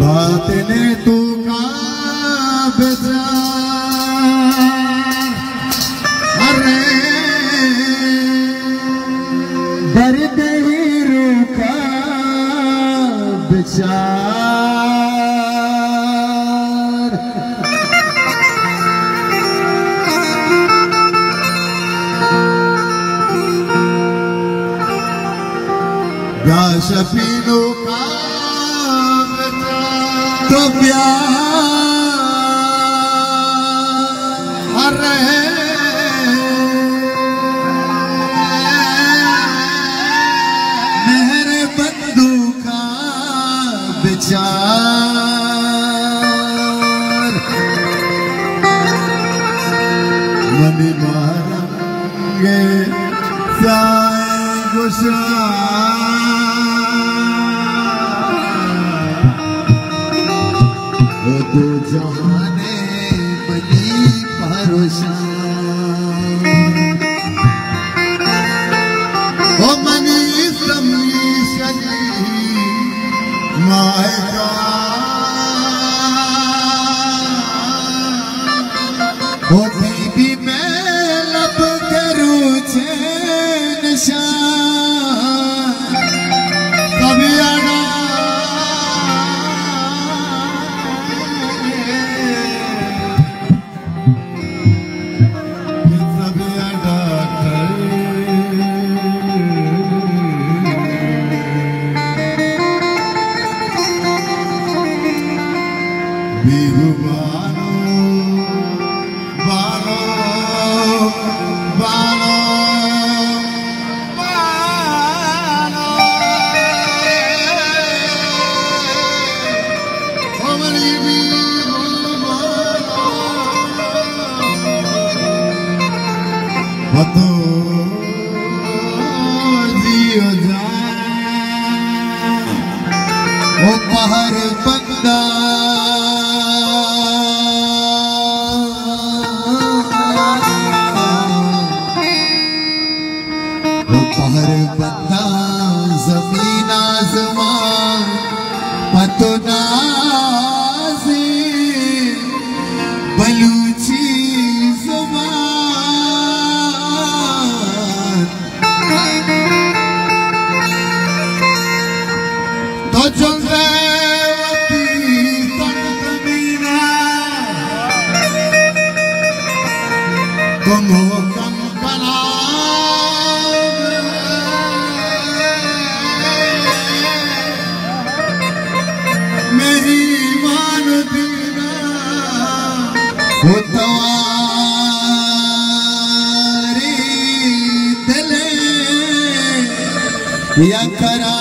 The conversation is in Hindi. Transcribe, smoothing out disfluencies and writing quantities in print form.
बात ने तू का बेजार, अरे दर्द ही रुका बेचार। या शफीनो का तो प्यार, अरे मेरे बंधु का विचार। मनी मारेंगे साए गुस्सा, तो जहाने बनी भरोसा। ओ मनी समी शनी मायका, ओ दीदी मैं लब करूँ छे निशान, कभी आना बिहु बानो बानो बानो बानो, हमारी बिहु बानो बतो जियो जा ओ पहर बंदा, पहर बंदा ज़मीन आज़मां पतो नाज़े बलूची ज़बान। तो चंगे वती तंगमीना तुम हुक्म कला, मेरी मान दीना हो तवारी दिले या करा